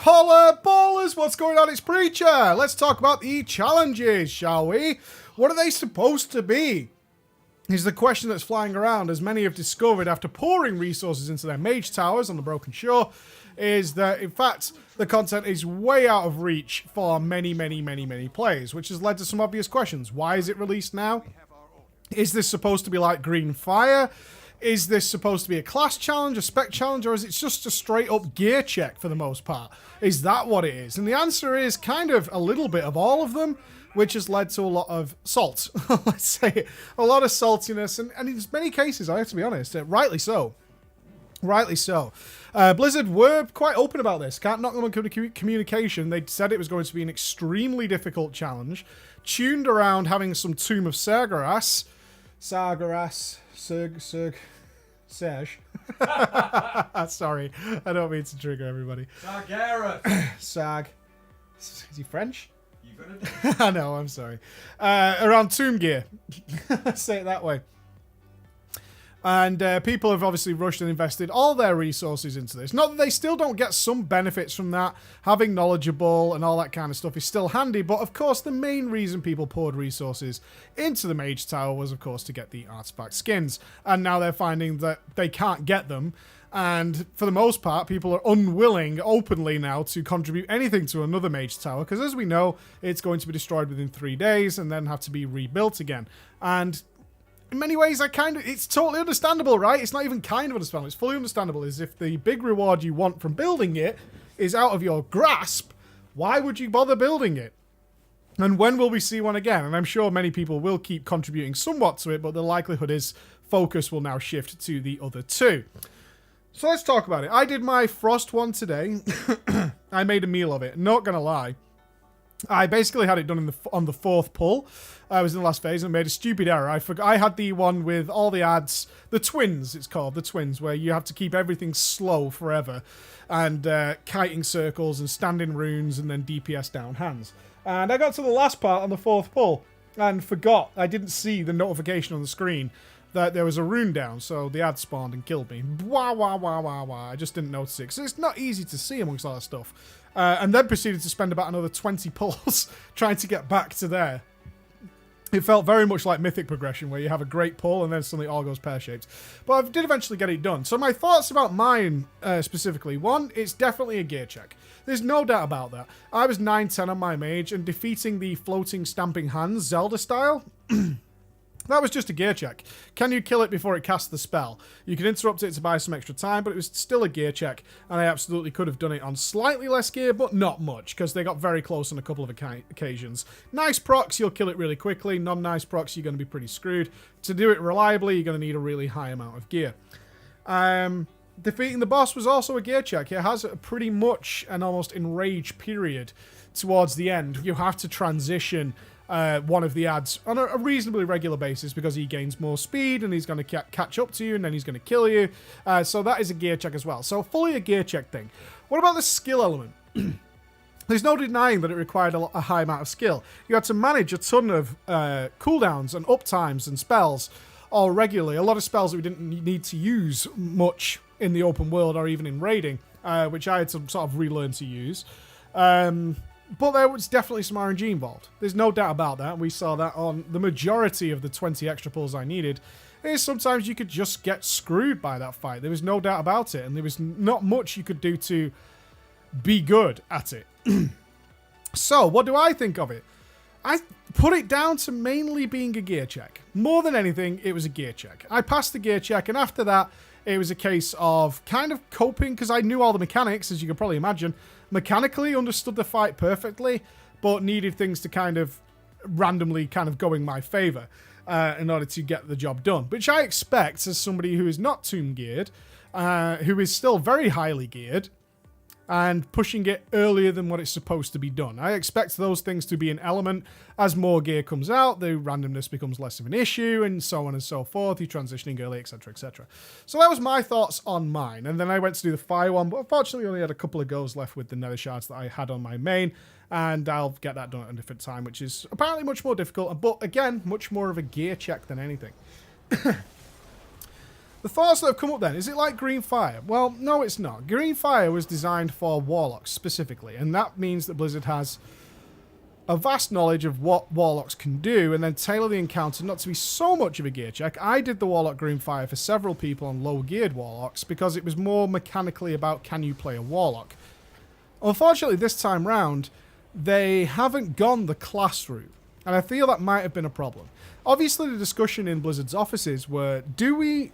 Holla ballers, what's going on? It's Preacher. Let's talk about the challenges, shall we? What are they supposed to be? Is the question that's flying around, as many have discovered after pouring resources into their mage towers on the Broken Shore, is that, in fact, the content is way out of reach for many players, which has led to some obvious questions. Why is it released now? Is this supposed to be like Green Fire? Is this supposed to be a class challenge, a spec challenge, or is it just a straight up gear check for the most part? Is that what it is? And the answer is kind of a little bit of all of them, which has led to a lot of salt. Let's say it. A lot of saltiness, and in many cases, I have to be honest, rightly so. Rightly so. Blizzard were quite open about this. Can't knock them on communication. They said it was going to be an extremely difficult challenge, tuned around having some Tomb of Serge. Sorry, I don't mean to trigger everybody. Sag. Is he French? You gonna do? I know, I'm sorry. Around Tomb Gear. Let's say it that way. And people have obviously rushed and invested all their resources into this. Not that they still don't get some benefits from that. Having knowledgeable and all that kind of stuff is still handy. But of course, the main reason people poured resources into the Mage Tower was, of course, to get the artifact skins. And now they're finding that they can't get them. And for the most part, people are unwilling openly now to contribute anything to another Mage Tower. Because as we know, it's going to be destroyed within 3 days and then have to be rebuilt again. And in many ways, it's totally understandable, right? It's not even kind of understandable. It's fully understandable. Is if the big reward you want from building it is out of your grasp, why would you bother building it? And when will we see one again? And I'm sure many people will keep contributing somewhat to it, but the likelihood is focus will now shift to the other two. So let's talk about it. I did my Frost one today. I made a meal of it. Not going to lie. I basically had it done on the fourth pull. I was in the last phase and made a stupid error. I had the one with all the ads, the twins, it's called, the twins, where you have to keep everything slow forever, and kiting circles and standing runes and then DPS down hands. And I got to the last part on the fourth pull and forgot. I didn't see the notification on the screen that there was a rune down, so the ad spawned and killed me. Wah, wah, wah, wah, wah. I just didn't notice it, because it's not easy to see amongst all that stuff. And then proceeded to spend about another 20 pulls trying to get back to there. It felt very much like Mythic progression, where you have a great pull and then suddenly all goes pear-shaped. But I did eventually get it done. So my thoughts about mine specifically. One, it's definitely a gear check. There's no doubt about that. I was 9-10 on my mage, and defeating the floating stamping hands Zelda style... That was just a gear check. Can you kill it before it casts the spell? You can interrupt it to buy some extra time, but it was still a gear check, and I absolutely could have done it on slightly less gear, but not much, because they got very close on a couple of occasions. Nice procs, you'll kill it really quickly. Non-nice procs, you're going to be pretty screwed. To do it reliably, you're going to need a really high amount of gear. Defeating the boss was also a gear check. It has pretty much an almost enraged period towards the end. You have to transition one of the ads on a reasonably regular basis, because he gains more speed and he's going to catch up to you and then he's going to kill you. So that is a gear check as well. So fully a gear check thing. What about the skill element? There's no denying that it required a high amount of skill. You had to manage a ton of cooldowns and uptimes and spells all regularly. A lot of spells that we didn't need to use much in the open world or even in raiding, which I had to sort of relearn to use. But there was definitely some RNG involved. There's no doubt about that. We saw that on the majority of the 20 extra pulls I needed. Sometimes you could just get screwed by that fight. There was no doubt about it. And there was not much you could do to be good at it. So, what do I think of it? I put it down to mainly being a gear check. More than anything, it was a gear check. I passed the gear check, and after that, it was a case of kind of coping, because I knew all the mechanics, as you can probably imagine. Mechanically understood the fight perfectly, but needed things to kind of randomly kind of go in my favor in order to get the job done. Which I expect as somebody who is not tomb geared, who is still very highly geared, and pushing it earlier than what it's supposed to be done. I expect those things to be an element. As more gear comes out, the randomness becomes less of an issue, and so on and so forth. You're transitioning early, etc., etc. So that was my thoughts on mine. And then I went to do the fire one, but unfortunately only had a couple of goes left with the nether shards that I had on my main, and I'll get that done at a different time, which is apparently much more difficult, but again, much more of a gear check than anything. The thoughts that have come up then, is it like Green Fire? Well, no, it's not. Green Fire was designed for Warlocks specifically, and that means that Blizzard has a vast knowledge of what Warlocks can do, and then tailor the encounter not to be so much of a gear check. I did the Warlock Green Fire for several people on low-geared Warlocks because it was more mechanically about can you play a Warlock. Unfortunately, this time round, they haven't gone the class route, and I feel that might have been a problem. Obviously, the discussion in Blizzard's offices were, do we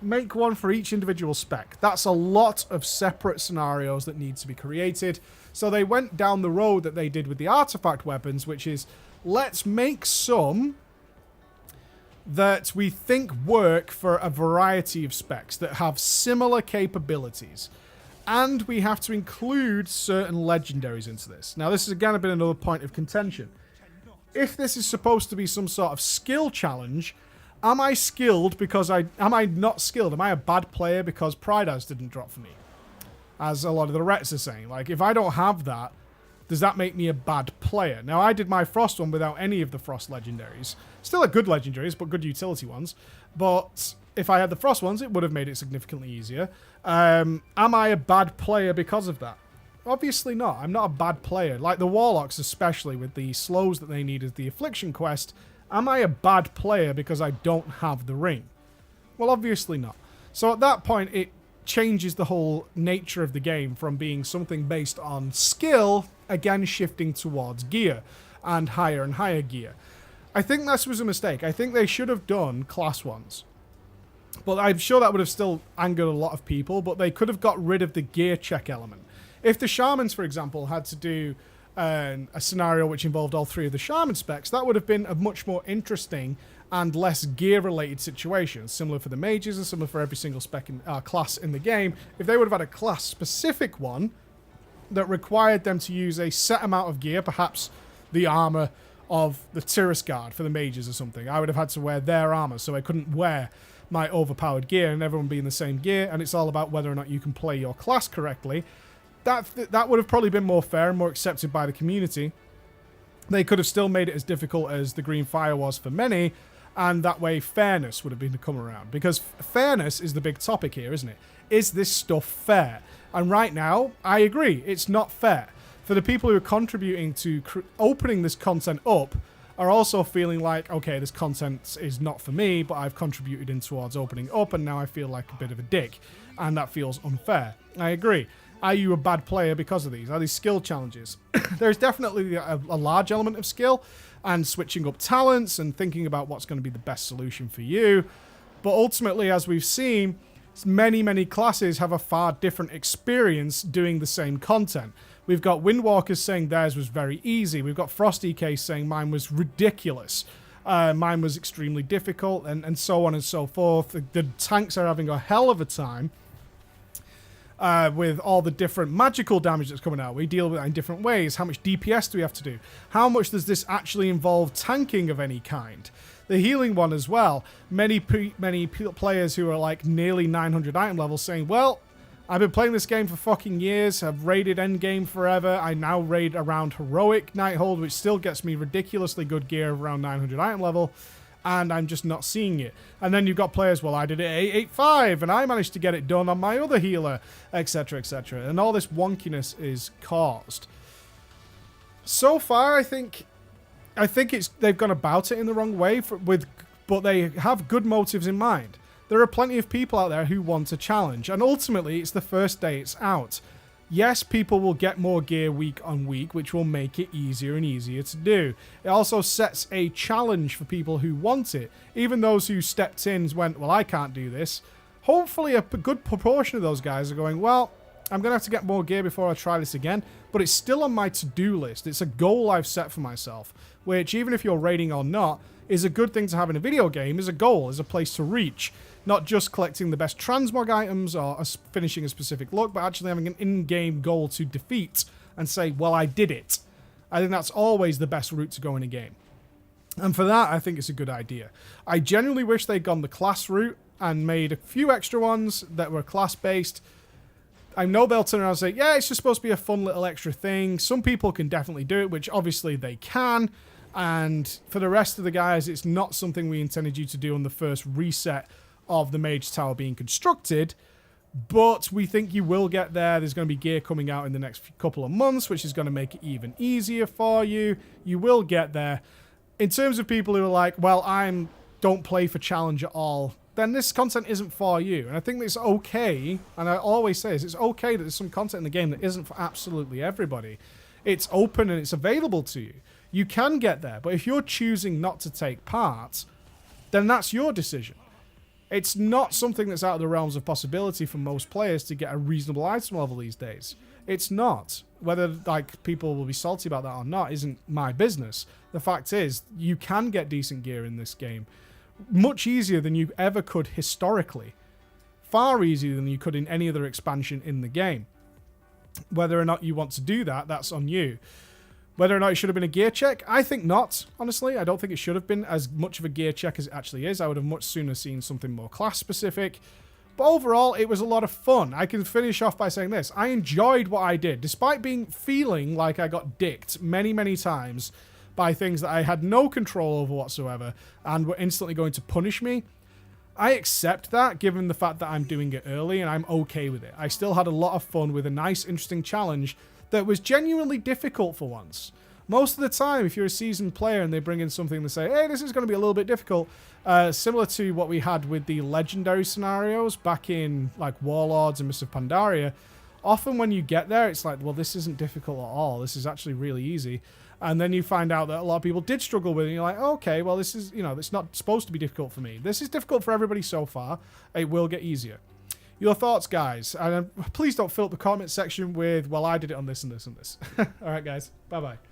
make one for each individual spec? That's a lot of separate scenarios that need to be created. So they went down the road that they did with the artifact weapons, which is, let's make some that we think work for a variety of specs that have similar capabilities. And we have to include certain legendaries into this. Now, this has again been another point of contention. If this is supposed to be some sort of skill challenge, am I skilled because am I not skilled? Am I a bad player because Pride didn't drop for me? As a lot of the Rets are saying. Like, if I don't have that, does that make me a bad player? Now, I did my Frost one without any of the Frost legendaries. Still a good legendaries, but good utility ones. But if I had the Frost ones, it would have made it significantly easier. Am I a bad player because of that? Obviously not. I'm not a bad player. Like the Warlocks, especially with the slows that they need as the Affliction quest, am I a bad player because I don't have the ring? Well, obviously not. So at that point, it changes the whole nature of the game from being something based on skill, again shifting towards gear and higher gear. I think this was a mistake. I think they should have done class ones. But I'm sure that would have still angered a lot of people, but they could have got rid of the gear check element. If the Shamans, for example, had to do a scenario which involved all three of the Shaman specs, that would have been a much more interesting and less gear-related situation. Similar for the Mages and similar for every single spec class in the game. If they would have had a class-specific one that required them to use a set amount of gear, perhaps the armor of the Tiras Guard for the Mages or something, I would have had to wear their armor, so I couldn't wear my overpowered gear and everyone be in the same gear, and it's all about whether or not you can play your class correctly. That would have probably been more fair and more accepted by the community. They could have still made it as difficult as the Green Fire was for many, and that way fairness would have been to come around. Because fairness is the big topic here, isn't it? Is this stuff fair? And right now, I agree, it's not fair. For the people who are contributing to opening this content up, are also feeling like, okay, this content is not for me, but I've contributed in towards opening up, and now I feel like a bit of a dick. And that feels unfair. I agree. Are you a bad player because of these? Are these skill challenges? There's definitely a large element of skill and switching up talents and thinking about what's going to be the best solution for you. But ultimately, as we've seen, many classes have a far different experience doing the same content. We've got Windwalkers saying theirs was very easy. We've got Frosty Case saying mine was ridiculous. Mine was extremely difficult, and so on and so forth. The tanks are having a hell of a time. With all the different magical damage that's coming out. We deal with it in different ways. How much DPS do we have to do? How much does this actually involve tanking of any kind? The healing one as well. Many players who are like nearly 900 item levels saying, well, I've been playing this game for fucking years. I've raided endgame forever. I now raid around Heroic Nighthold, which still gets me ridiculously good gear around 900 item level. And I'm just not seeing it. And then you've got players, well, I did it at 885, and I managed to get it done on my other healer, etc., etc. And all this wonkiness is caused. So far, I think they've gone about it in the wrong way, but they have good motives in mind. There are plenty of people out there who want a challenge, and ultimately, it's the first day it's out. Yes, people will get more gear week on week, which will make it easier and easier to do. It also sets a challenge for people who want it. Even those who stepped in and went, well, I can't do this. Hopefully a good proportion of those guys are going, well, I'm going to have to get more gear before I try this again. But it's still on my to-do list. It's a goal I've set for myself, which even if you're raiding or not, is a good thing to have in a video game, is a goal, is a place to reach. Not just collecting the best transmog items or finishing a specific look, but actually having an in-game goal to defeat and say, well, I did it. I think that's always the best route to go in a game. And for that, I think it's a good idea. I genuinely wish they'd gone the class route and made a few extra ones that were class-based. I know they'll turn around and say, yeah, it's just supposed to be a fun little extra thing. Some people can definitely do it, which obviously they can. And for the rest of the guys, it's not something we intended you to do on the first reset of the Mage Tower being constructed. But we think you will get there. There's going to be gear coming out in the next couple of months, which is going to make it even easier for you. You will get there. In terms of people who are like, well, don't play for challenge at all, then this content isn't for you. And I think it's okay, and I always say this, it's okay that there's some content in the game that isn't for absolutely everybody. It's open and it's available to you. You can get there, but if you're choosing not to take part, then that's your decision. It's not something that's out of the realms of possibility for most players to get a reasonable item level these days. It's not. Whether like people will be salty about that or not isn't my business. The fact is, you can get decent gear in this game. Much easier than you ever could historically. Far easier than you could in any other expansion in the game. Whether or not you want to do that, that's on you. Whether or not it should have been a gear check, I think not, honestly. I don't think it should have been as much of a gear check as it actually is. I would have much sooner seen something more class-specific. But overall, it was a lot of fun. I can finish off by saying this. I enjoyed what I did, despite feeling like I got dicked many, many times by things that I had no control over whatsoever and were instantly going to punish me. I accept that, given the fact that I'm doing it early, and I'm okay with it. I still had a lot of fun with a nice, interesting challenge that was genuinely difficult for once. Most of the time, if you're a seasoned player and they bring in something and say, hey, this is going to be a little bit difficult, similar to what we had with the legendary scenarios back in like Warlords and Mists of Pandaria, often when you get there, it's like, well, this isn't difficult at all. This is actually really easy. And then you find out that a lot of people did struggle with it, and you're like, okay, well, this is, it's not supposed to be difficult for me. This is difficult for everybody so far. It will get easier. Your thoughts, guys. And please don't fill up the comment section with, well, I did it on this and this and this. All right, guys. Bye-bye.